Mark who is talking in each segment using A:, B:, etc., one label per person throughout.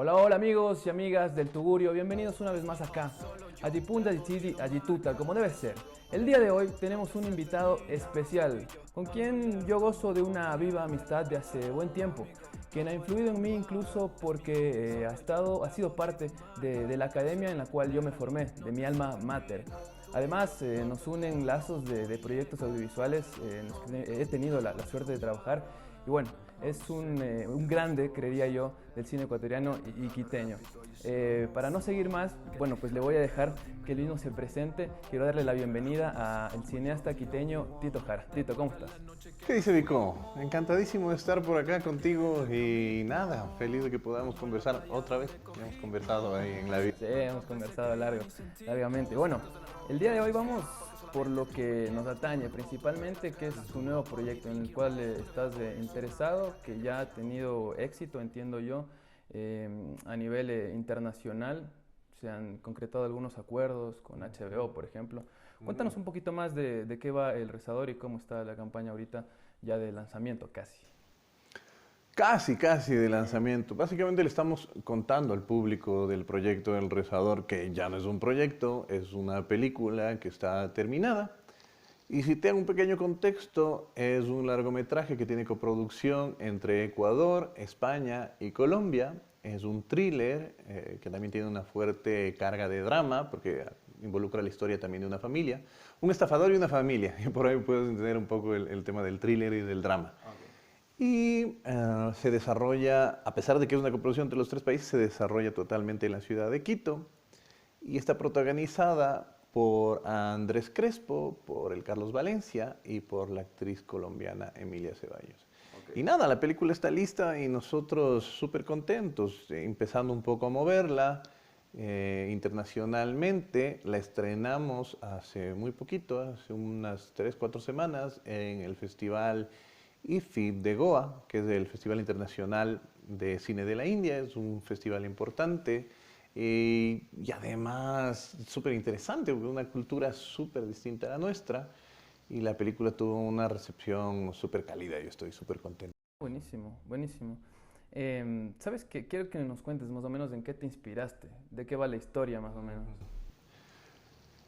A: Hola, hola amigos y amigas del Tugurio, bienvenidos una vez más acá, a Dipunta Dicidi Agituta, como debe ser. El día de hoy tenemos un invitado especial, con quien yo gozo de una viva amistad de hace buen tiempo, quien ha influido en mí incluso porque ha sido parte de la academia en la cual yo me formé, de mi alma mater. Además, nos unen lazos de proyectos audiovisuales en los que he tenido la suerte de trabajar. Y bueno, es un grande, creería yo, del cine ecuatoriano y quiteño. Para no seguir más, bueno, pues le voy a dejar que él mismo se presente. Quiero darle la bienvenida al cineasta quiteño Tito Jara. Tito, ¿cómo estás?
B: ¿Qué dice Vico? Encantadísimo de estar por acá contigo y nada, feliz de que podamos conversar otra vez. Ya hemos conversado ahí en la vida.
A: Sí, hemos conversado largamente. Bueno, el día de hoy vamos por lo que nos atañe principalmente, que es tu nuevo proyecto en el cual estás interesado, que ya ha tenido éxito, entiendo yo, a nivel internacional. Se han concretado algunos acuerdos con HBO, por ejemplo. Cuéntanos un poquito más de qué va El Rezador y cómo está la campaña ahorita ya de lanzamiento casi.
B: Casi de lanzamiento. Básicamente le estamos contando al público del proyecto El Rezador que ya no es un proyecto, es una película que está terminada. Y si te hago un pequeño contexto, es un largometraje que tiene coproducción entre Ecuador, España y Colombia. Es un thriller que también tiene una fuerte carga de drama, porque involucra la historia también de una familia. Un estafador y una familia. Y por ahí puedes entender un poco el tema del thriller y del drama. Y se desarrolla, a pesar de que es una coproducción entre los tres países, se desarrolla totalmente en la ciudad de Quito y está protagonizada por Andrés Crespo, por el Carlos Valencia y por la actriz colombiana Emilia Ceballos. Y nada, la película está lista y nosotros súper contentos, empezando un poco a moverla internacionalmente. La estrenamos hace muy poquito, hace unas 3, 4 semanas en el Festival IFFI de Goa, que es el Festival Internacional de Cine de la India. Es un festival importante y además súper interesante, porque es una cultura súper distinta a la nuestra. Y la película tuvo una recepción súper cálida, yo estoy súper contento.
A: Buenísimo, buenísimo. ¿Sabes qué? Quiero que nos cuentes más o menos en qué te inspiraste, de qué va la historia más o menos.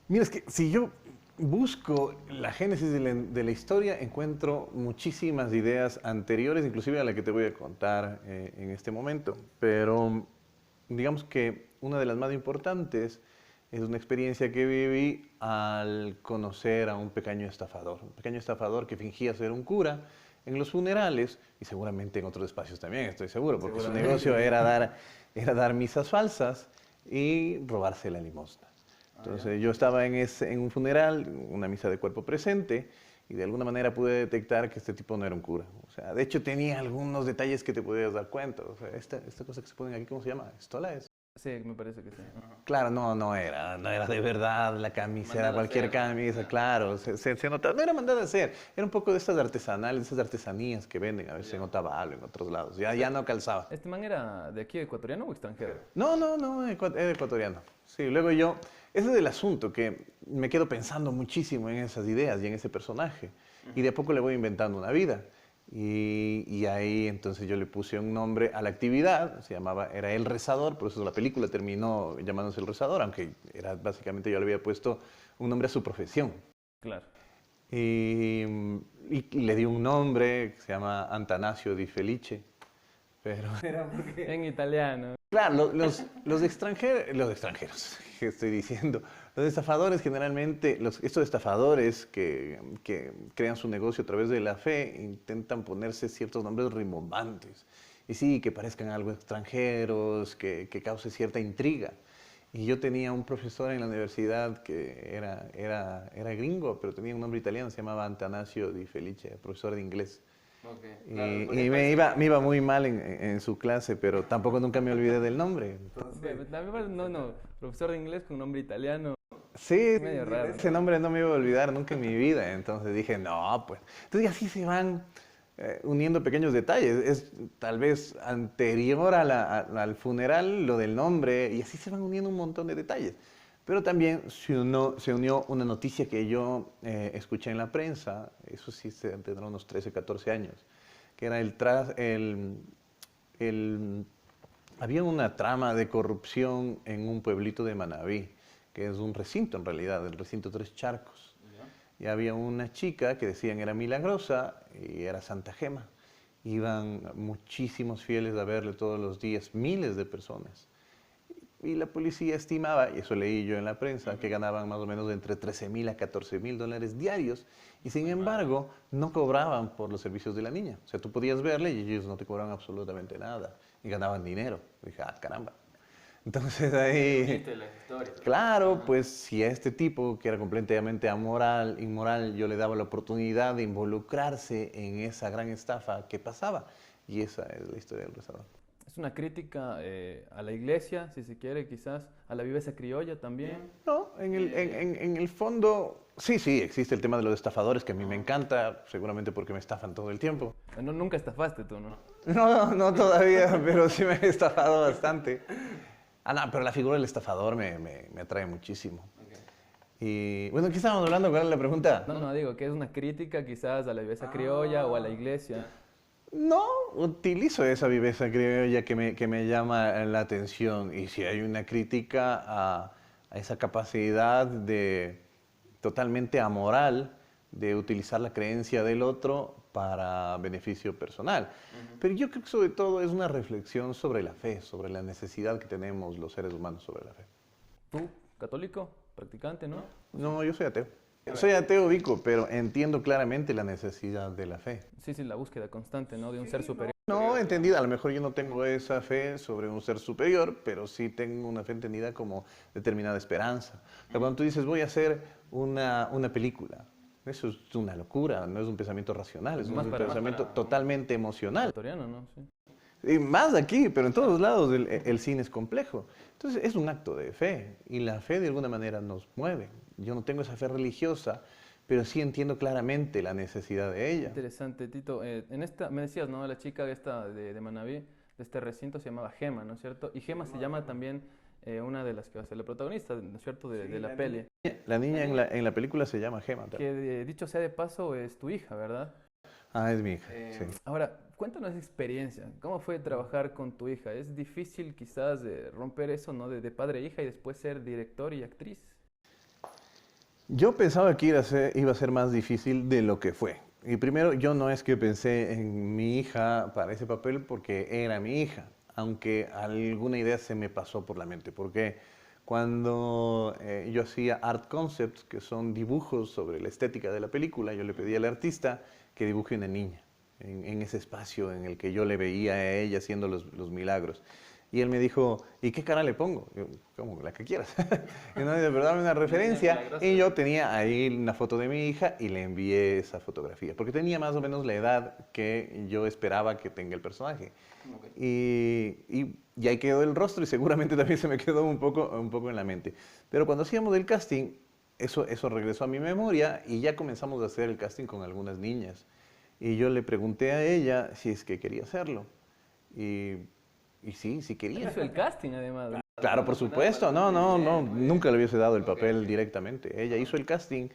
B: Mira, es que si yo busco la génesis de la historia, encuentro muchísimas ideas anteriores, inclusive a la que te voy a contar en este momento. Pero digamos que una de las más importantes es una experiencia que viví al conocer a un pequeño estafador que fingía ser un cura en los funerales y seguramente en otros espacios también, estoy seguro, porque su negocio era dar misas falsas y robarse la limosna. Entonces yo estaba en un funeral, una misa de cuerpo presente, y de alguna manera pude detectar que este tipo no era un cura. O sea, de hecho tenía algunos detalles que te podías dar cuenta. O sea, esta cosa que se ponen aquí, ¿cómo se llama? ¿Estola es?
A: Sí, me parece que sí. Ajá.
B: Claro, no era de verdad la camisa, era
A: Mandada a
B: cualquier
A: hacer.
B: camisa, claro, se notaba, no era mandada a hacer, era un poco de estas artesanales, esas artesanías que venden, a veces en Otavalo, en otros lados, ya no calzaba.
A: ¿Este man era de aquí, ecuatoriano o extranjero?
B: No, era ecuatoriano. Sí, luego yo, ese es el asunto, que me quedo pensando muchísimo en esas ideas y en ese personaje. Y de a poco le voy inventando una vida. Y ahí entonces yo le puse un nombre a la actividad, era El Rezador, por eso la película terminó llamándose El Rezador, aunque era básicamente yo le había puesto un nombre a su profesión.
A: Claro.
B: Y, y le di un nombre que se llama Antanasio Di Felice, pero era porque
A: En italiano.
B: claro, los extranjeros, ¿qué estoy diciendo? Los estafadores generalmente, estos estafadores que crean su negocio a través de la fe, intentan ponerse ciertos nombres rimbombantes. Y sí, que parezcan algo extranjeros, que cause cierta intriga. Y yo tenía un profesor en la universidad que era gringo, pero tenía un nombre italiano, se llamaba Antanasio Di Felice, profesor de inglés.
A: Ok, claro,
B: Y,
A: podría
B: y
A: parecer.
B: me iba muy mal en su clase, pero tampoco nunca me olvidé del nombre.
A: No, no, profesor de inglés con nombre italiano,
B: Sí,
A: medio raro.
B: ese nombre no me iba a olvidar nunca en mi vida. Entonces dije, no, pues. Entonces y así se van uniendo pequeños detalles. Es tal vez anterior al funeral lo del nombre y así se van uniendo un montón de detalles. Pero también se unió una noticia que yo escuché en la prensa, eso sí tendrá unos 13, 14 años, que era el Había una trama de corrupción en un pueblito de Manabí, que es un recinto en realidad, el recinto Tres Charcos. Y había una chica que decían era milagrosa y era Santa Gema. Iban muchísimos fieles a verle todos los días, miles de personas. Y la policía estimaba, y eso leí yo en la prensa, que ganaban más o menos de entre 13.000 a 14.000 dólares diarios. Y sin embargo, no cobraban por los servicios de la niña. O sea, tú podías verle y ellos no te cobraban absolutamente nada. Y ganaban dinero. Y dije, ah, caramba. Entonces ahí... Claro, pues si a este tipo, que era completamente amoral, inmoral, yo le daba la oportunidad de involucrarse en esa gran estafa, ¿qué pasaba? Y esa es la historia del rezador.
A: Es una crítica a la iglesia, si se quiere, quizás, a la viveza criolla también.
B: No, en el fondo, sí, existe el tema de los estafadores, que a mí me encanta, seguramente porque me estafan todo el tiempo.
A: No, nunca estafaste tú, ¿no?
B: No todavía, pero sí me he estafado bastante. Ah, no, pero la figura del estafador me atrae muchísimo. Y bueno, ¿qué estábamos hablando? ¿Cuál es la pregunta?
A: No, digo que es una crítica quizás a la viveza criolla o a la iglesia.
B: No, utilizo esa viveza criolla que me llama la atención. Y si hay una crítica a esa capacidad de totalmente amoral de utilizar la creencia del otro para beneficio personal. Pero yo creo que sobre todo es una reflexión sobre la fe, sobre la necesidad que tenemos los seres humanos sobre la fe.
A: ¿Tú, católico, practicante, no?
B: No, yo soy ateo. Soy ateo, Vico, pero entiendo claramente la necesidad de la fe.
A: Sí, la búsqueda constante, ¿no? De un ser superior.
B: No, entendida. A lo mejor yo no tengo esa fe sobre un ser superior, pero sí tengo una fe entendida como determinada esperanza. O sea, cuando tú dices, voy a hacer una película, eso es una locura, no es un pensamiento racional, es un pensamiento totalmente emocional.
A: Ecuatoriano, ¿no? Sí.
B: Y más aquí, pero en todos lados el cine es complejo. Entonces es un acto de fe y la fe de alguna manera nos mueve. Yo no tengo esa fe religiosa, pero sí entiendo claramente la necesidad de ella.
A: Interesante, Tito. En esta, me decías, ¿no? La chica esta de Manabí, de este recinto, se llamaba Gema, ¿no es cierto? Y Gema se llama también una de las que va a ser la protagonista, ¿no es cierto?, de la peli.
B: La niña en la película se llama Gema.
A: Que dicho sea de paso, es tu hija, ¿verdad?
B: Ah, es mi hija, sí.
A: Ahora, cuéntanos esa experiencia. ¿Cómo fue trabajar con tu hija? ¿Es difícil quizás romper eso, ¿no? De padre e hija y después ser director y actriz?
B: Yo pensaba que iba a ser más difícil de lo que fue. Y primero, yo no es que pensé en mi hija para ese papel porque era mi hija, aunque alguna idea se me pasó por la mente. Porque cuando yo hacía art concepts, que son dibujos sobre la estética de la película, yo le pedí al artista que dibuje una niña en ese espacio en el que yo le veía a ella haciendo los milagros. Y él me dijo, ¿y qué cara le pongo? Yo, como la que quieras. Entonces, pero dame una referencia. Y yo tenía ahí una foto de mi hija y le envié esa fotografía. Porque tenía más o menos la edad que yo esperaba que tenga el personaje. Y ahí quedó el rostro y seguramente también se me quedó un poco en la mente. Pero cuando hacíamos el casting, eso regresó a mi memoria y ya comenzamos a hacer el casting con algunas niñas. Y yo le pregunté a ella si es que quería hacerlo. Y sí quería.
A: Hizo el casting, además.
B: Claro, por supuesto. No, nunca le hubiese dado el papel directamente. Ella hizo el casting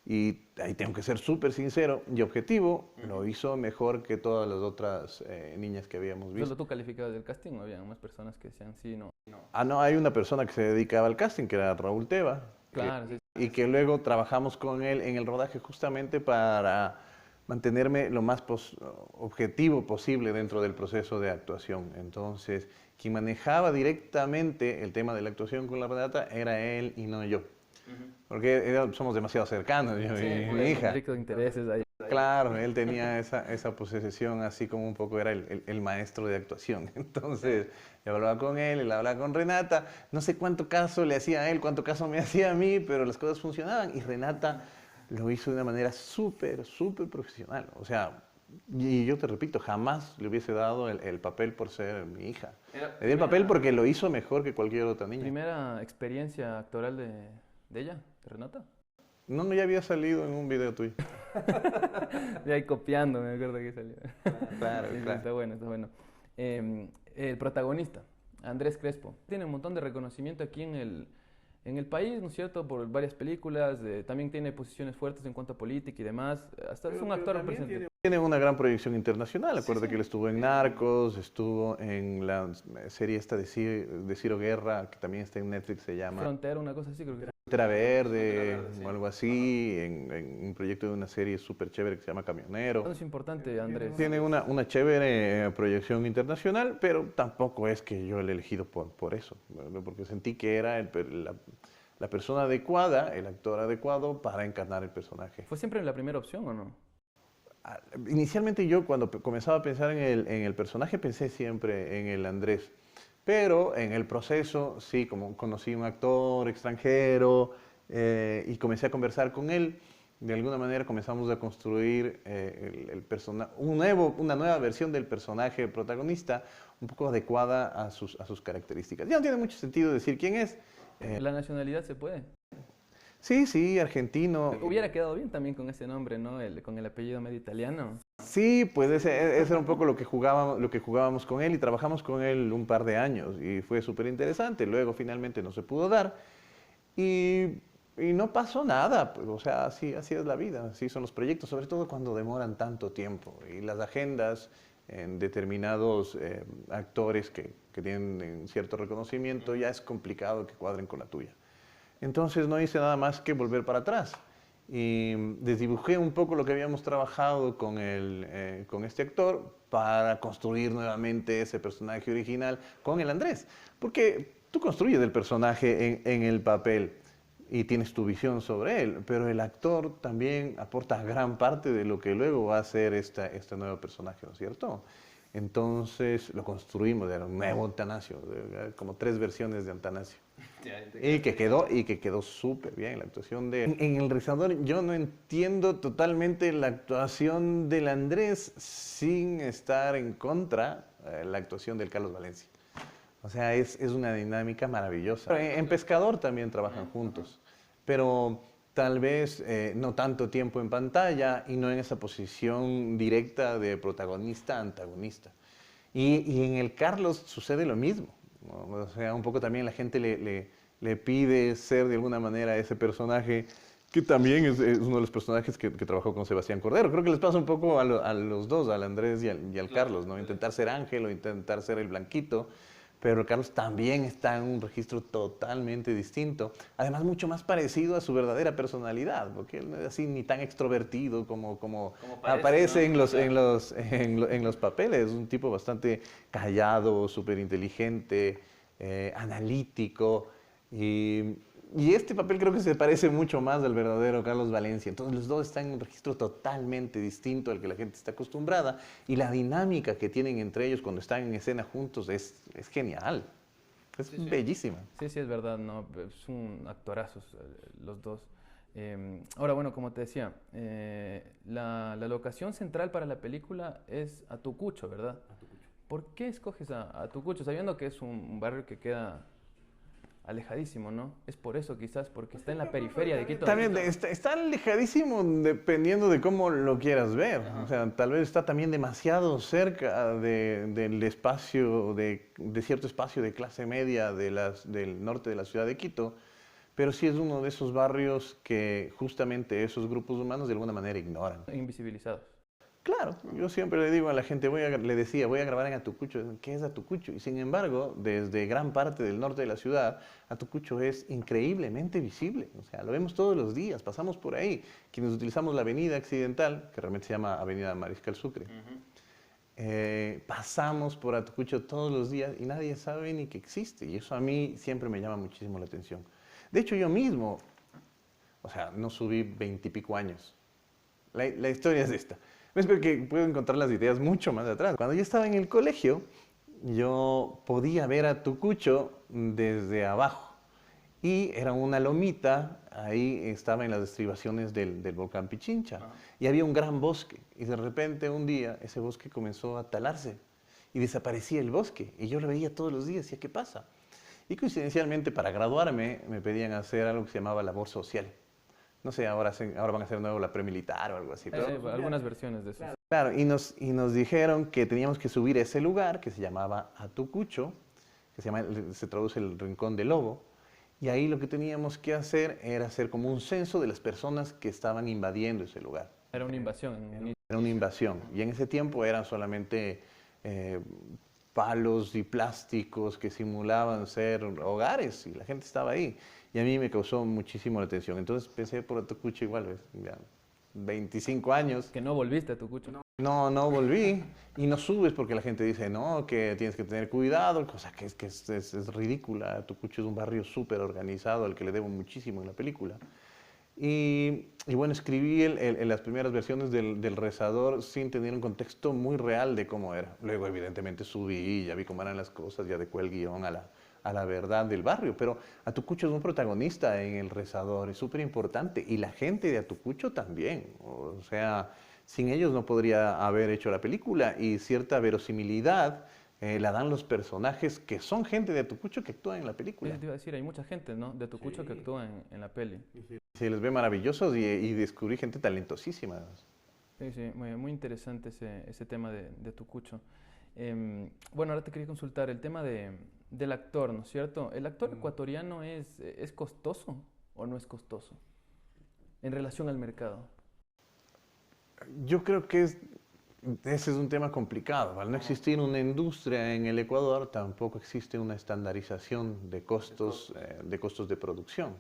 B: y ahí tengo que ser súper sincero y objetivo. Lo hizo mejor que todas las otras niñas que habíamos visto.
A: ¿Solo tú calificabas del casting o había más personas que decían sí, no?
B: Ah, no, hay una persona que se dedicaba al casting, que era Raúl Teva.
A: Claro, sí.
B: Y que luego trabajamos con él en el rodaje justamente para mantenerme lo más objetivo posible dentro del proceso de actuación. Entonces, quien manejaba directamente el tema de la actuación con la Renata era él y no yo. Porque somos demasiado cercanos, yo y mi hija.
A: Conflicto de intereses ahí.
B: Claro, él tenía esa posesión así como un poco era el maestro de actuación. Entonces, yo hablaba con él hablaba con Renata. No sé cuánto caso le hacía a él, cuánto caso me hacía a mí, pero las cosas funcionaban y Renata lo hizo de una manera súper profesional. O sea, y yo te repito, jamás le hubiese dado el papel por ser mi hija. Le di el papel porque lo hizo mejor que cualquier otra niña.
A: ¿Primera experiencia actoral de ella, de Renata?
B: No, ya había salido en un video tuyo.
A: De ahí copiando, me acuerdo que salió.
B: Claro,
A: Sí,
B: claro.
A: está bueno. El protagonista, Andrés Crespo, tiene un montón de reconocimiento aquí en el país, ¿no es cierto? Por varias películas, también tiene posiciones fuertes en cuanto a política y demás. Hasta es un actor representativo.
B: Tiene una gran proyección internacional. Acuérdate que él estuvo en Narcos, estuvo en la serie esta de Ciro Guerra, que también está en Netflix, se llama
A: Frontera, una cosa así creo que era.
B: Frontera Verde o algo así, en un proyecto de una serie súper chévere que se llama Camionero.
A: Eso es importante, Andrés.
B: Tiene una chévere proyección internacional, pero tampoco es que yo le he elegido por eso, ¿verdad? Porque sentí que era la persona adecuada, el actor adecuado para encarnar el personaje.
A: ¿Fue siempre la primera opción o no?
B: Inicialmente yo cuando comenzaba a pensar en el personaje pensé siempre en el Andrés, pero en el proceso sí, como conocí un actor extranjero y comencé a conversar con él, de alguna manera comenzamos a construir una nueva versión del personaje protagonista un poco adecuada a sus características. Ya no tiene mucho sentido decir quién es.
A: ¿La nacionalidad se puede?
B: Sí, argentino.
A: Hubiera quedado bien también con ese nombre, ¿no? Con el apellido medio italiano.
B: Sí, pues ese era un poco lo que jugábamos con él y trabajamos con él un par de años y fue súper interesante. Luego finalmente no se pudo dar y no pasó nada, pues, o sea, así es la vida, así son los proyectos, sobre todo cuando demoran tanto tiempo y las agendas en determinados actores que tienen cierto reconocimiento, ya es complicado que cuadren con la tuya. Entonces no hice nada más que volver para atrás y desdibujé un poco lo que habíamos trabajado con este actor para construir nuevamente ese personaje original con el Andrés. Porque tú construyes el personaje en el papel y tienes tu visión sobre él, pero el actor también aporta gran parte de lo que luego va a ser este nuevo personaje, ¿no es cierto? Entonces lo construimos, era un nuevo Atanasio, como 3 versiones de Atanasio. Y que quedó súper bien la actuación de él. En El Rezador yo no entiendo totalmente la actuación del Andrés sin estar en contra la actuación del Carlos Valencia. O sea, es una dinámica maravillosa. En Pescador también trabajan juntos, pero tal vez no tanto tiempo en pantalla y no en esa posición directa de protagonista-antagonista. Y en el Carlos sucede lo mismo, ¿no? O sea, un poco también la gente le pide ser de alguna manera ese personaje que también es uno de los personajes que trabajó con Sebastián Cordero. Creo que les pasa un poco a los dos, al Andrés y al Carlos, ¿no? Intentar ser Ángel o intentar ser el Blanquito, pero Carlos también está en un registro totalmente distinto, además mucho más parecido a su verdadera personalidad, porque él no es así ni tan extrovertido como aparece, ¿no? en los papeles. Es un tipo bastante callado, súper inteligente, analítico, y este papel creo que se parece mucho más al verdadero Carlos Valencia. Entonces los dos están en un registro totalmente distinto al que la gente está acostumbrada y la dinámica que tienen entre ellos cuando están en escena juntos es genial. Es bellísima.
A: Sí, es verdad, ¿no? Son actorazos los dos. Ahora, bueno, como te decía, la locación central para la película es Atucucho, ¿verdad? Atucucho. ¿Por qué escoges a Atucucho, sabiendo que es un barrio que queda alejadísimo, ¿no? Es por eso quizás, porque está en la periferia de Quito.
B: También está alejadísimo dependiendo de cómo lo quieras ver. Ajá. O sea, tal vez está también demasiado cerca del espacio, de cierto espacio de clase media del norte de la ciudad de Quito, pero sí es uno de esos barrios que justamente esos grupos humanos de alguna manera ignoran.
A: Invisibilizados.
B: Claro, yo siempre le digo a la gente, voy a grabar en Atucucho. ¿Qué es Atucucho? Y sin embargo, desde gran parte del norte de la ciudad, Atucucho es increíblemente visible. O sea, lo vemos todos los días, pasamos por ahí. Quienes utilizamos la avenida Accidental, que realmente se llama Avenida Mariscal Sucre, pasamos por Atucucho todos los días y nadie sabe ni que existe. Y eso a mí siempre me llama muchísimo la atención. De hecho, yo mismo, o sea, no subí 20 y pico años. La historia es esta. Espero que puedo encontrar las ideas mucho más atrás. Cuando yo estaba en el colegio, yo podía ver Atucucho desde abajo. Y era una lomita, ahí estaba en las estribaciones del volcán Pichincha. Y había un gran bosque. Y de repente un día ese bosque comenzó a talarse. Y desaparecía el bosque. Y yo lo veía todos los días y decía, ¿qué pasa? Y coincidencialmente para graduarme me pedían hacer algo que se llamaba labor social. No sé, ahora van a hacer nuevo la premilitar o algo así. Pero,
A: algunas versiones de eso.
B: Claro, y nos dijeron que teníamos que subir a ese lugar que se llamaba Atucucho, que se traduce el Rincón del Lobo, y ahí lo que teníamos que hacer era hacer como un censo de las personas que estaban invadiendo ese lugar.
A: Era una invasión.
B: era una invasión. Y en ese tiempo eran solamente palos y plásticos que simulaban ser hogares y la gente estaba ahí. Y a mí me causó muchísimo la atención. Entonces pensé por Atocucho igual, ¿ves? Ya 25 años.
A: Que no volviste a Tucucho.
B: No, no volví y no subes porque la gente dice, no, que tienes que tener cuidado, cosa que es ridícula. Tucucho es un barrio súper organizado al que le debo muchísimo en la película. Y bueno, escribí las primeras versiones del rezador sin tener un contexto muy real de cómo era. Luego, evidentemente, subí y ya vi cómo eran las cosas, ya adecué el guión a la verdad del barrio. Pero Atucucho es un protagonista en el rezador, es súper importante. Y la gente de Atucucho también. O sea, sin ellos no podría haber hecho la película y cierta verosimilidad la dan los personajes que son gente de Atucucho que actúan en la película.
A: Eso te iba a decir, hay mucha gente, ¿no? De Tucucho que actúa en la peli.
B: Se les ve maravillosos y descubrí gente talentosísima.
A: Sí, sí, muy interesante ese tema de Tucucho. Bueno, ahora te quería consultar el tema del actor, ¿no es cierto? ¿El actor ecuatoriano es costoso o no es costoso en relación al mercado?
B: Yo creo que ese es un tema complicado. Al no existir una industria en el Ecuador, tampoco existe una estandarización de costos de producción.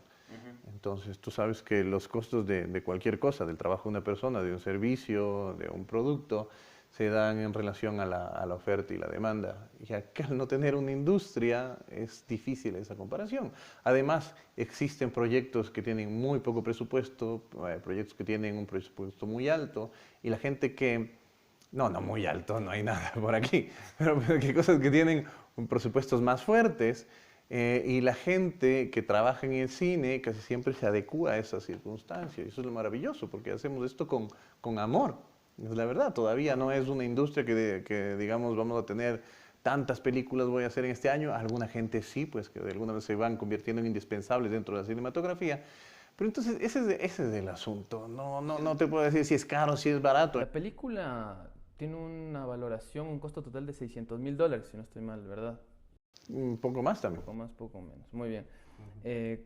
B: Entonces, tú sabes que los costos de cualquier cosa, del trabajo de una persona, de un servicio, de un producto, se dan en relación a la oferta y la demanda. Y acá, al no tener una industria, es difícil esa comparación. Además, existen proyectos que tienen muy poco presupuesto, proyectos que tienen un presupuesto muy alto, y la gente que... No, no muy alto, no hay nada por aquí, pero que cosas que tienen presupuestos más fuertes, y la gente que trabaja en el cine casi siempre se adecúa a esas circunstancias. Y eso es lo maravilloso, porque hacemos esto con amor. Es la verdad, todavía no es una industria que digamos vamos a tener tantas películas voy a hacer en este año. Alguna gente sí, pues que de alguna vez se van convirtiendo en indispensables dentro de la cinematografía. Pero entonces ese es el asunto. No te puedo decir si es caro, si es barato.
A: La película tiene una valoración, un costo total de $600.000, si no estoy mal, ¿verdad?
B: Un poco más también.
A: Poco más, poco menos. Muy bien.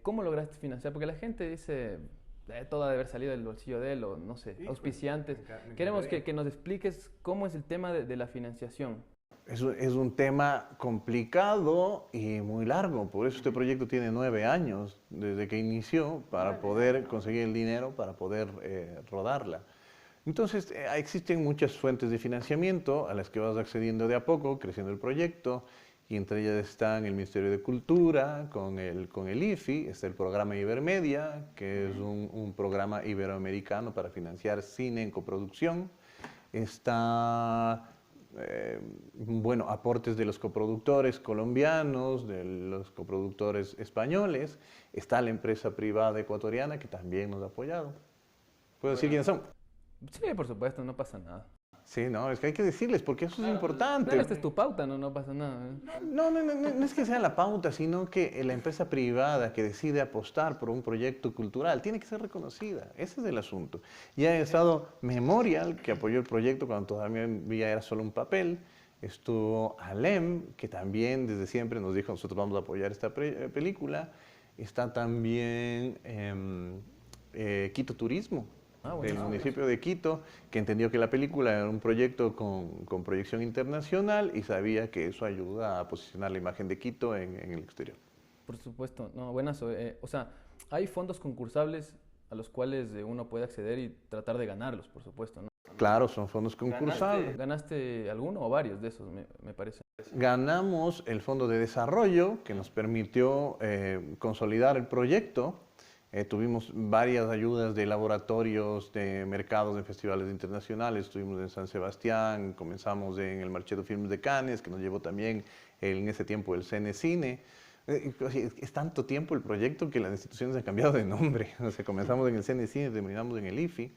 A: ¿Cómo lograste financiar? Porque la gente dice, todo ha de haber salido del bolsillo de él, o no sé, auspiciantes. Queremos que nos expliques cómo es el tema de la financiación.
B: Es un tema complicado y muy largo, por eso este proyecto tiene 9 años desde que inició para poder conseguir el dinero, para poder rodarla. Entonces, existen muchas fuentes de financiamiento a las que vas accediendo de a poco, creciendo el proyecto, y entre ellas están el Ministerio de Cultura, con el IFI, está el programa Ibermedia, que es un programa iberoamericano para financiar cine en coproducción. Está, bueno, aportes de los coproductores colombianos, de los coproductores españoles. Está la empresa privada ecuatoriana que también nos ha apoyado. ¿Puedo decir quiénes son?
A: Sí, por supuesto, no pasa nada.
B: Sí, no, es que hay que decirles porque eso es importante.
A: Claro, esta es tu pauta, no pasa nada.
B: No es que sea la pauta, sino que la empresa privada que decide apostar por un proyecto cultural tiene que ser reconocida. Ese es el asunto. Ya ha estado Memorial, que apoyó el proyecto cuando todavía era solo un papel. Estuvo Alem, que también desde siempre nos dijo, nosotros vamos a apoyar esta película. Está también Quito Turismo, del municipio de Quito, que entendió que la película era un proyecto con proyección internacional y sabía que eso ayuda a posicionar la imagen de Quito en el exterior.
A: Por supuesto, no, buenazo. O sea, hay fondos concursables a los cuales uno puede acceder y tratar de ganarlos, por supuesto, ¿no?
B: Claro, son fondos concursables.
A: ¿Ganaste alguno o varios de esos, me parece?
B: Ganamos el Fondo de Desarrollo, que nos permitió consolidar el proyecto. Tuvimos varias ayudas de laboratorios, de mercados, de festivales internacionales. Estuvimos en San Sebastián, comenzamos en el Marché de Films de Cannes, que nos llevó también en ese tiempo el CNCine. Es tanto tiempo el proyecto que las instituciones han cambiado de nombre. O sea, comenzamos en el CNCine, terminamos en el IFI.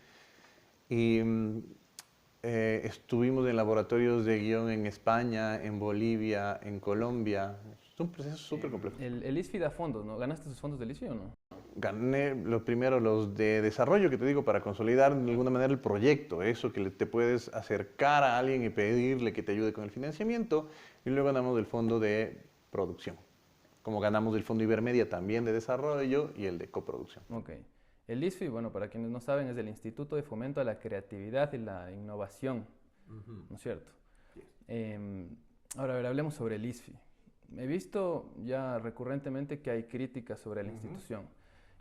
B: Y estuvimos en laboratorios de guión en España, en Bolivia, en Colombia. Es un proceso súper complejo.
A: El ISFI da fondos, ¿no? ¿Ganaste esos fondos del ISFI o no?
B: Gané lo primero los de desarrollo, que te digo, para consolidar de alguna manera el proyecto, eso que te puedes acercar a alguien y pedirle que te ayude con el financiamiento, y luego ganamos el fondo de producción, como ganamos el fondo Ibermedia también de desarrollo y el de coproducción.
A: Ok. El ISFI, bueno, para quienes no saben, es el Instituto de Fomento a la Creatividad y la Innovación, ¿no es cierto? Ahora, a ver, hablemos sobre el ISFI. He visto ya recurrentemente que hay críticas sobre la institución,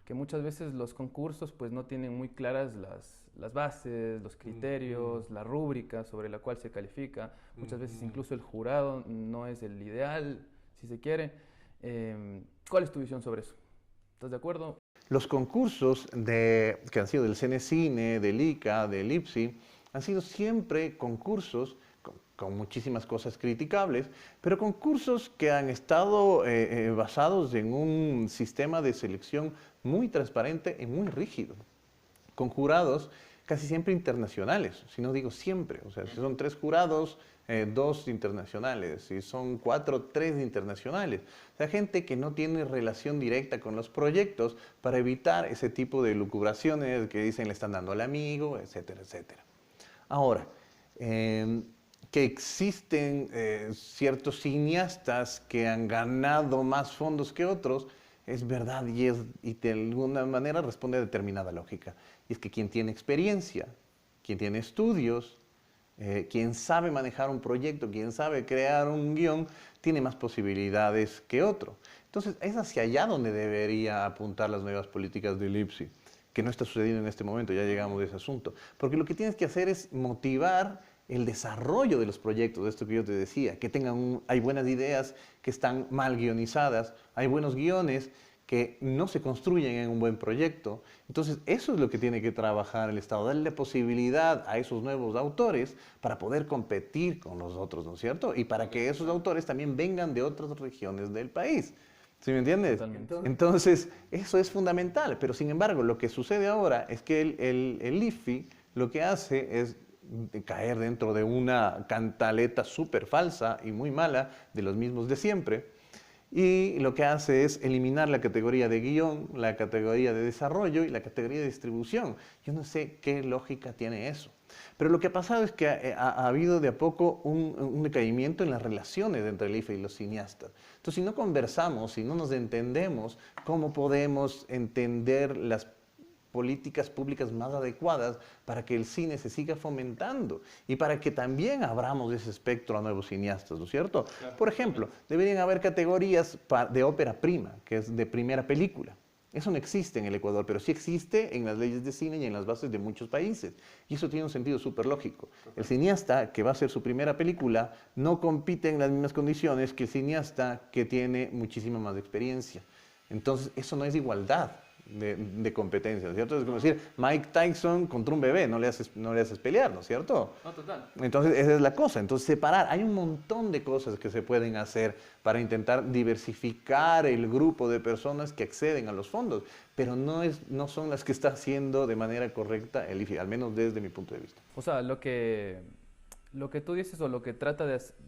A: que muchas veces los concursos pues no tienen muy claras las bases, los criterios, la rúbrica sobre la cual se califica. Muchas veces incluso el jurado no es el ideal, si se quiere. ¿Cuál es tu visión sobre eso? ¿Estás de acuerdo?
B: Los concursos que han sido del CNCine, del ICA, del IPSI, han sido siempre concursos con muchísimas cosas criticables, pero concursos que han estado basados en un sistema de selección muy transparente y muy rígido, con jurados casi siempre internacionales, si no digo siempre. O sea, si son 3 jurados, 2 internacionales, si son 4, 3 internacionales. O sea, gente que no tiene relación directa con los proyectos para evitar ese tipo de lucubraciones que dicen le están dando al amigo, etcétera, etcétera. Ahora, que existen ciertos cineastas que han ganado más fondos que otros, es verdad y de alguna manera responde a determinada lógica. Y es que quien tiene experiencia, quien tiene estudios, quien sabe manejar un proyecto, quien sabe crear un guión, tiene más posibilidades que otro. Entonces, es hacia allá donde debería apuntar las nuevas políticas del IPSI, que no está sucediendo en este momento, ya llegamos a ese asunto. Porque lo que tienes que hacer es motivar el desarrollo de los proyectos, de esto que yo te decía, que hay buenas ideas que están mal guionizadas, hay buenos guiones que no se construyen en un buen proyecto. Entonces, eso es lo que tiene que trabajar el Estado, darle posibilidad a esos nuevos autores para poder competir con los otros, ¿no es cierto? Y para que esos autores también vengan de otras regiones del país. ¿Sí me entiendes?
A: Totalmente.
B: Entonces, eso es fundamental. Pero, sin embargo, lo que sucede ahora es que el IFI lo que hace es caer dentro de una cantaleta súper falsa y muy mala de los mismos de siempre, y lo que hace es eliminar la categoría de guión, la categoría de desarrollo y la categoría de distribución. Yo no sé qué lógica tiene eso. Pero lo que ha pasado es que ha habido de a poco un decaimiento en las relaciones entre el IFE y los cineastas. Entonces, si no conversamos, si no nos entendemos, ¿cómo podemos entender las políticas públicas más adecuadas para que el cine se siga fomentando y para que también abramos ese espectro a nuevos cineastas, ¿no es cierto? Claro. Por ejemplo, deberían haber categorías de ópera prima, que es de primera película. Eso no existe en el Ecuador, pero sí existe en las leyes de cine y en las bases de muchos países. Y eso tiene un sentido súper lógico. El cineasta que va a hacer su primera película no compite en las mismas condiciones que el cineasta que tiene muchísima más experiencia. Entonces, eso no es igualdad de competencia, ¿no es cierto? Es como decir, Mike Tyson contra un bebé, no le haces pelear, ¿no es cierto?
A: No, total.
B: Entonces, esa es la cosa. Entonces, separar. Hay un montón de cosas que se pueden hacer para intentar diversificar el grupo de personas que acceden a los fondos, pero no son las que está haciendo de manera correcta el IFI, al menos desde mi punto de vista.
A: O sea, lo que tú dices o lo que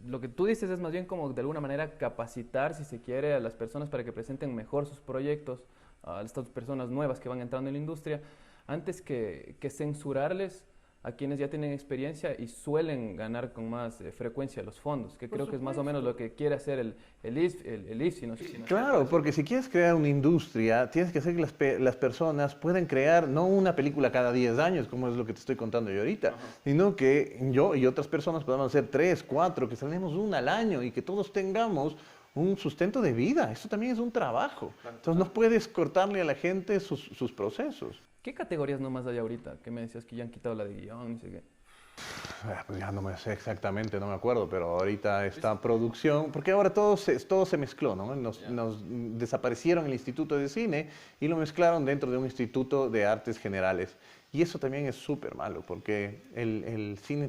A: lo que tú dices es más bien como de alguna manera capacitar, si se quiere, a las personas para que presenten mejor sus proyectos, a estas personas nuevas que van entrando en la industria, antes que censurarles a quienes ya tienen experiencia y suelen ganar con más frecuencia los fondos, que creo que es más o menos lo que quiere hacer el IFSI. No sé si
B: claro, porque si quieres crear una industria, tienes que hacer que las personas puedan crear no una película cada 10 años, como es lo que te estoy contando yo ahorita, sino que yo y otras personas podamos hacer 3, 4, que salgamos una al año y que todos tengamos un sustento de vida. Eso también es un trabajo. Entonces no puedes cortarle a la gente sus procesos.
A: ¿Qué categorías nomás hay ahorita? Que me decías que ya han quitado la de guión, no sé qué.
B: Pues ya no me sé exactamente, no me acuerdo, pero ahorita está producción, porque ahora todo se mezcló, ¿no? Nos desaparecieron el Instituto de Cine y lo mezclaron dentro de un Instituto de Artes Generales. Y eso también es súper malo, porque el cine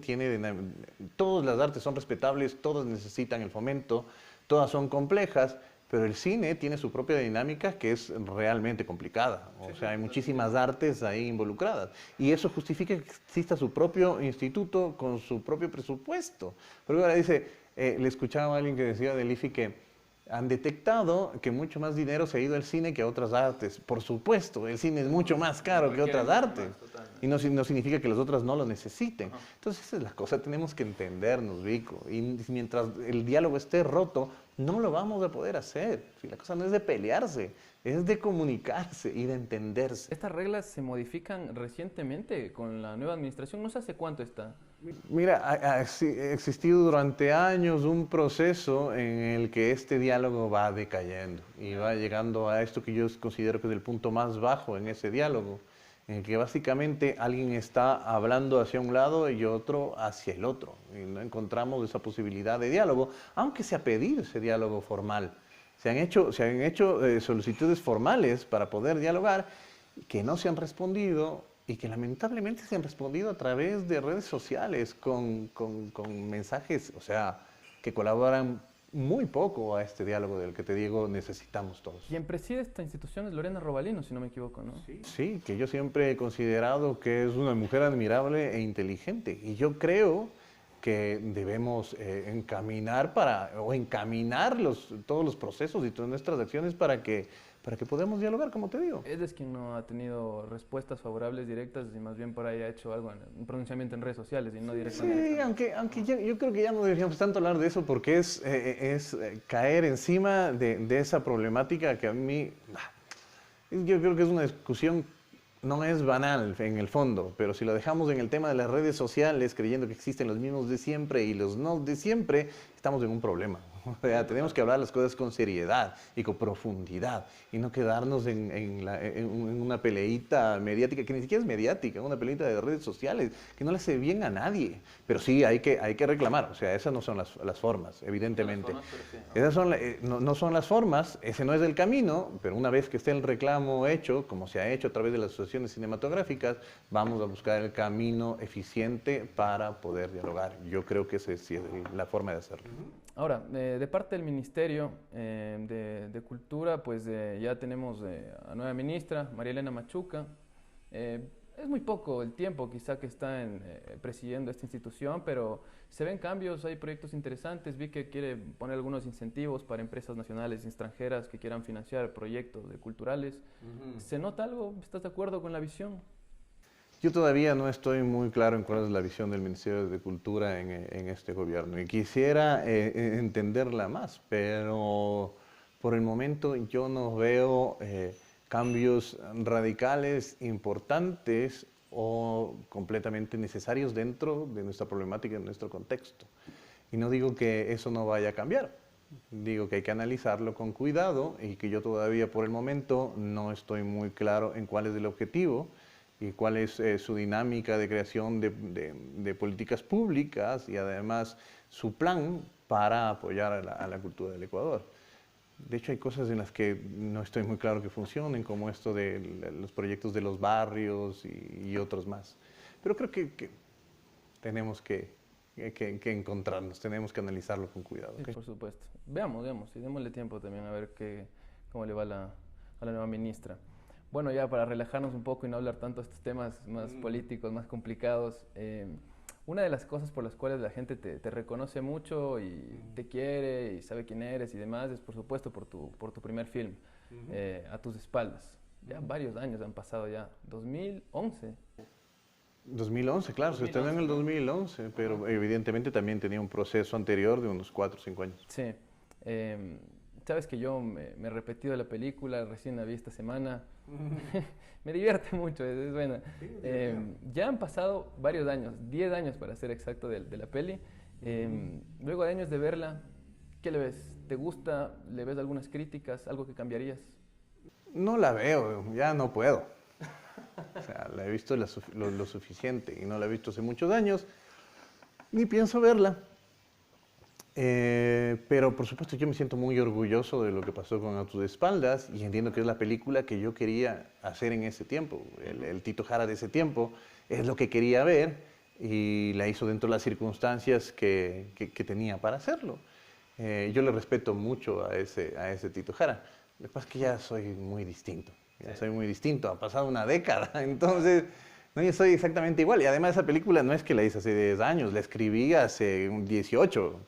B: todas las artes son respetables, todas necesitan el fomento, todas son complejas, pero el cine tiene su propia dinámica que es realmente complicada. O sea, hay muchísimas artes ahí involucradas. Y eso justifica que exista su propio instituto con su propio presupuesto. Pero ahora dice, le escuchaba a alguien que decía del IFI que han detectado que mucho más dinero se ha ido al cine que a otras artes. Por supuesto, el cine es mucho más caro que otras artes. y no, no significa que las otras no lo necesiten. Entonces esa es la cosa, tenemos que entendernos, Vico, y mientras el diálogo esté roto, no lo vamos a poder hacer. Si la cosa no es de pelearse, es de comunicarse y de entenderse.
A: Estas reglas se modifican recientemente con la nueva administración, no sé hace cuánto está.
B: Mira, ha existido durante años un proceso en el que este diálogo va decayendo y va llegando a esto que yo considero que es el punto más bajo en ese diálogo, en el que básicamente alguien está hablando hacia un lado y otro hacia el otro, y no encontramos esa posibilidad de diálogo, aunque se ha pedido ese diálogo formal. Se han hecho solicitudes formales para poder dialogar que no se han respondido y que lamentablemente se han respondido a través de redes sociales con mensajes, o sea, que colaboran muy poco a este diálogo del que te digo necesitamos todos.
A: Quien preside esta institución es Lorena Robalino, si no me equivoco, ¿no?
B: Sí, que yo siempre he considerado que es una mujer admirable e inteligente y yo creo que debemos encaminar todos los procesos y todas nuestras acciones para que podamos dialogar, como te digo.
A: Él es quien no ha tenido respuestas favorables directas y más bien por ahí ha hecho algo, un pronunciamiento en redes sociales y no directamente.
B: Sí, aunque yo creo que ya no deberíamos tanto hablar de eso porque es caer encima de esa problemática que a mí, yo creo que es una discusión. No es banal en el fondo, pero si lo dejamos en el tema de las redes sociales, creyendo que existen los mismos de siempre y los no de siempre, estamos en un problema. O sea, tenemos que hablar las cosas con seriedad y con profundidad y no quedarnos en una peleita mediática, que ni siquiera es mediática, una peleita de redes sociales, que no le hace bien a nadie. Pero sí, hay que reclamar, o sea, esas no son las formas, evidentemente. Esas son, no son las formas, ese no es el camino, pero una vez que esté el reclamo hecho, como se ha hecho a través de las asociaciones cinematográficas, vamos a buscar el camino eficiente para poder dialogar. Yo creo que esa sí es la forma de hacerlo.
A: Ahora, de parte del Ministerio de Cultura, pues ya tenemos a nueva ministra, María Elena Machuca. Es muy poco el tiempo quizá que está presidiendo esta institución, pero se ven cambios, hay proyectos interesantes. Vi que quiere poner algunos incentivos para empresas nacionales y extranjeras que quieran financiar proyectos culturales. ¿Se nota algo? ¿Estás de acuerdo con la visión?
B: Yo todavía no estoy muy claro en cuál es la visión del Ministerio de Cultura en este gobierno y quisiera entenderla más, pero por el momento yo no veo cambios radicales, importantes o completamente necesarios dentro de nuestra problemática, de nuestro contexto. Y no digo que eso no vaya a cambiar, digo que hay que analizarlo con cuidado y que yo todavía por el momento no estoy muy claro en cuál es el objetivo y cuál es su dinámica de creación de políticas públicas y además su plan para apoyar a la cultura del Ecuador. De hecho, hay cosas en las que no estoy muy claro que funcionen, como esto de los proyectos de los barrios y otros más. Pero creo que tenemos que encontrarnos, tenemos que analizarlo con cuidado.
A: Sí, por supuesto. Veamos, y démosle tiempo también a ver cómo le va a la nueva ministra. Bueno, ya para relajarnos un poco y no hablar tanto de estos temas más políticos, más complicados, una de las cosas por las cuales la gente te reconoce mucho y te quiere y sabe quién eres y demás es, por supuesto, por tu primer film, A tus espaldas. Ya varios años han pasado ya, 2011.
B: 2011, claro, se estrenó en el 2011, pero evidentemente también tenía un proceso anterior de unos 4 o 5 años.
A: Sí. Sabes que yo me he repetido la película, recién la vi esta semana. Me divierte mucho, es buena. Ya han pasado varios años, 10 años para ser exacto de la peli. Luego de años de verla, ¿qué le ves? ¿Te gusta? ¿Le ves algunas críticas? ¿Algo que cambiarías?
B: No la veo, ya no puedo. O sea, la he visto lo suficiente y no la he visto hace muchos años, ni pienso verla. Pero por supuesto yo me siento muy orgulloso de lo que pasó con A tus espaldas y entiendo que es la película que yo quería hacer en ese tiempo. El Tito Jara de ese tiempo es lo que quería ver y la hizo dentro de las circunstancias que tenía para hacerlo. Yo le respeto mucho a ese Tito Jara. Lo que pasa es que ya soy muy distinto. Ya soy muy distinto, ha pasado una década, entonces no, yo soy exactamente igual. Y además esa película no es que la hice hace 10 años, la escribí hace 18.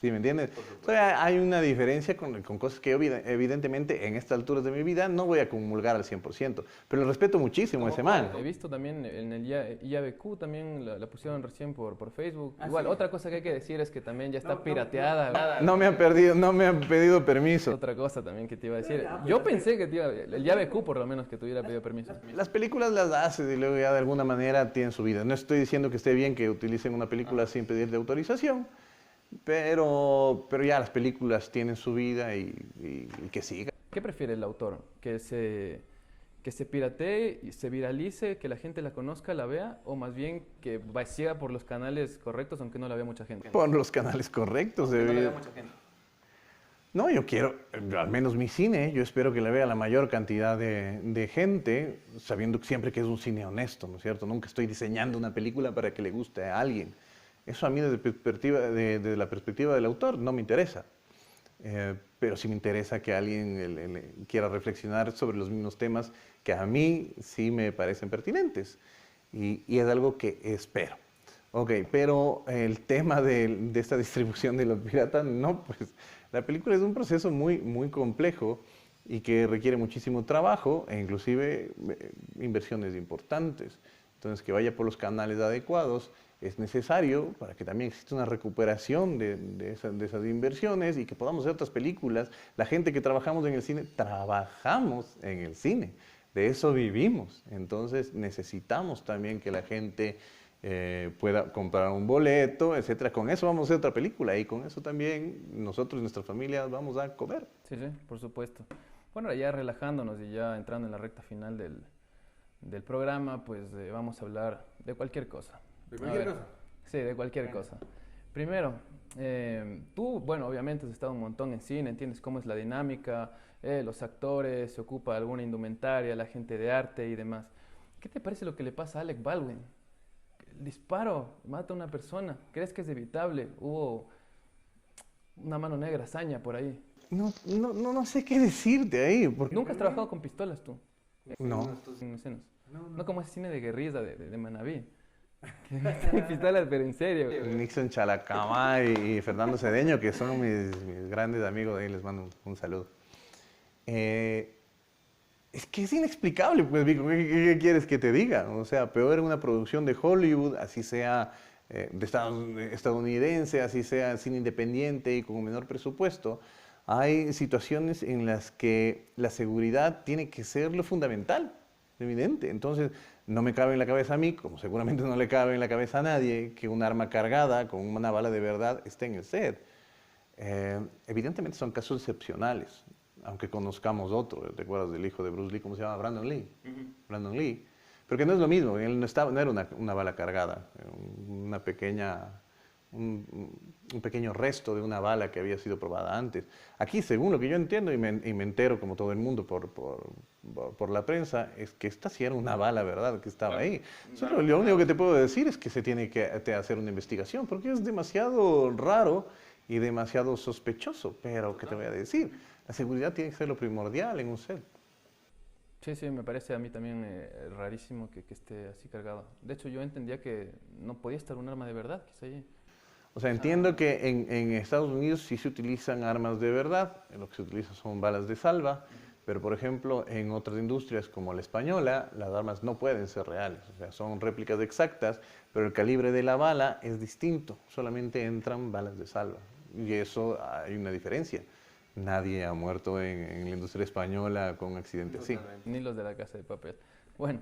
B: ¿Sí me entiendes? Entonces, hay una diferencia con cosas que yo evidentemente en estas alturas de mi vida no voy a comulgar al 100%, pero le respeto muchísimo a ese man.
A: He visto también en el IABQ, también la pusieron recién por Facebook. Igual, otra cosa que hay que decir es que también ya está pirateada.
B: No me han pedido permiso.
A: Otra cosa también que te iba a decir. Yo pensé que el IABQ por lo menos que te hubiera pedido permiso.
B: Las películas las haces y luego ya de alguna manera tienen su vida. No estoy diciendo que esté bien que utilicen una película sin pedirle autorización, pero ya las películas tienen su vida y que siga.
A: ¿Qué prefiere el autor? ¿Que se piratee y se viralice, que la gente la conozca, la vea, o más bien que siga por los canales correctos aunque no la vea mucha gente?
B: Por los canales correctos.
A: Que no la vea mucha gente.
B: No, yo quiero, al menos mi cine, yo espero que la vea la mayor cantidad de gente, sabiendo siempre que es un cine honesto, ¿no es cierto? Nunca estoy diseñando una película para que le guste a alguien. Eso a mí desde la perspectiva del autor no me interesa. Pero sí me interesa que alguien quiera reflexionar sobre los mismos temas que a mí sí me parecen pertinentes. Y es algo que espero. Ok, pero el tema de esta distribución de los piratas, no, pues la película es un proceso muy complejo y que requiere muchísimo trabajo e inclusive inversiones importantes. Entonces, que vaya por los canales adecuados es necesario para que también exista una recuperación de esas inversiones y que podamos hacer otras películas. La gente que trabajamos en el cine, trabajamos en el cine, de eso vivimos. Entonces, necesitamos también que la gente pueda comprar un boleto, etcétera. Con eso vamos a hacer otra película y con eso también nosotros y nuestras familias vamos a comer.
A: Sí, por supuesto. Bueno, ya relajándonos y ya entrando en la recta final del programa, pues vamos a hablar de cualquier cosa.
B: ¿De cualquier cosa?
A: Sí, de cualquier cosa. Primero, tú, bueno, obviamente has estado un montón en cine, entiendes cómo es la dinámica, los actores, se ocupa alguna indumentaria, la gente de arte y demás. ¿Qué te parece lo que le pasa a Alec Baldwin? El disparo, mata a una persona, ¿crees que es evitable? Hubo una mano negra, hazaña por ahí.
B: No sé qué decirte ahí. Porque
A: ¿Nunca has trabajado con pistolas tú?
B: No.
A: En escenas. No como ese cine de guerrilla de Manabí. Que meten pistolas, pero en serio.
B: Nixon Chalacamá y Fernando Cedeño, que son mis grandes amigos, ahí les mando un saludo. Es que es inexplicable, pues, Vico, ¿qué quieres que te diga? O sea, peor una producción de Hollywood, así sea estadounidense, así sea cine independiente y con un menor presupuesto, hay situaciones en las que la seguridad tiene que ser lo fundamental, evidente. Entonces, no me cabe en la cabeza a mí, como seguramente no le cabe en la cabeza a nadie, que un arma cargada con una bala de verdad esté en el set. Evidentemente son casos excepcionales, aunque conozcamos otro. ¿Te acuerdas del hijo de Bruce Lee? ¿Cómo se llama? Brandon Lee. Brandon Lee. Pero que no es lo mismo, él no era una bala cargada, un pequeño resto de una bala que había sido probada antes. Aquí, según lo que yo entiendo y me entero como todo el mundo por la prensa, es que esta sí era una bala, ¿verdad?, que estaba ahí. Solo lo único que te puedo decir es que se tiene que hacer una investigación, porque es demasiado raro y demasiado sospechoso. Pero, ¿qué te voy a decir? La seguridad tiene que ser lo primordial en un set.
A: Sí, me parece a mí también rarísimo que esté así cargado. De hecho, yo entendía que no podía estar un arma de verdad, quizá ahí.
B: O sea, entiendo que en Estados Unidos sí se utilizan armas de verdad, lo que se utiliza son balas de salva, pero por ejemplo en otras industrias como la española, las armas no pueden ser reales, o sea, son réplicas exactas, pero el calibre de la bala es distinto, solamente entran balas de salva, y eso hay una diferencia. Nadie ha muerto en la industria española con un accidente así.
A: Ni los de la Casa de Papel. Bueno,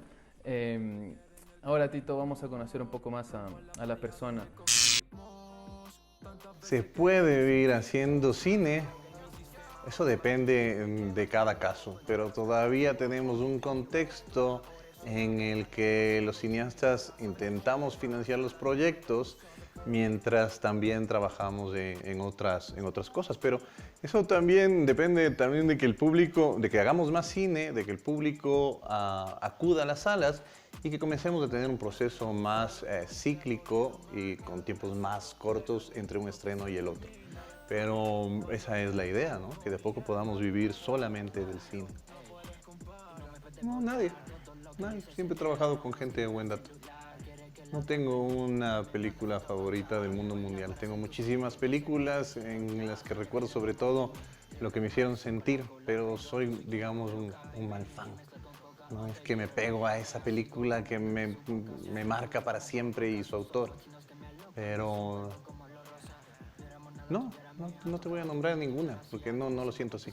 A: ahora Tito, vamos a conocer un poco más a la persona.
B: ¿Se puede vivir haciendo cine? Eso depende de cada caso, pero todavía tenemos un contexto en el que los cineastas intentamos financiar los proyectos mientras también trabajamos en otras cosas, pero eso también depende también de que el público, de que hagamos más cine, de que el público acuda a las salas y que comencemos a tener un proceso más cíclico y con tiempos más cortos entre un estreno y el otro. Pero esa es la idea, ¿no? Que de poco podamos vivir solamente del cine. No, nadie. Siempre he trabajado con gente de buen dato. No tengo una película favorita del mundo mundial. Tengo muchísimas películas en las que recuerdo sobre todo lo que me hicieron sentir, pero soy, digamos, un mal fan. No es que me pego a esa película que me marca para siempre y su autor. Pero no te voy a nombrar ninguna, porque no lo siento así.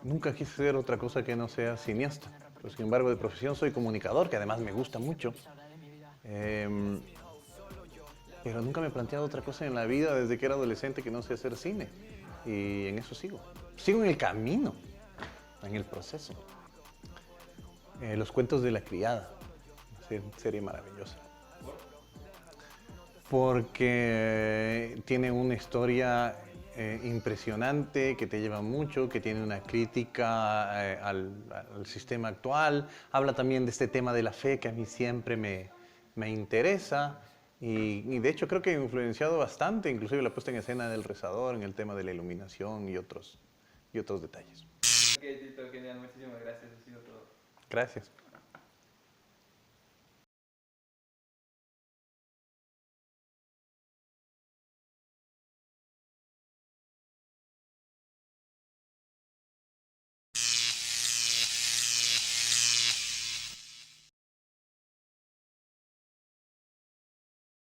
B: Nunca quise ser otra cosa que no sea cineasta. Pero sin embargo, de profesión soy comunicador, que además me gusta mucho. Pero nunca me he planteado otra cosa en la vida desde que era adolescente que no sea hacer cine. Y en eso sigo. Sigo en el camino, en el proceso. Los cuentos de la criada, una serie maravillosa. Porque tiene una historia impresionante, que te lleva mucho, que tiene una crítica al sistema actual. Habla también de este tema de la fe que a mí siempre me interesa. Y de hecho creo que ha influenciado bastante, inclusive la puesta en escena del rezador, en el tema de la iluminación y otros detalles.
A: Ok, Tito, genial, muchísimas gracias, ha sido todo.
B: Gracias.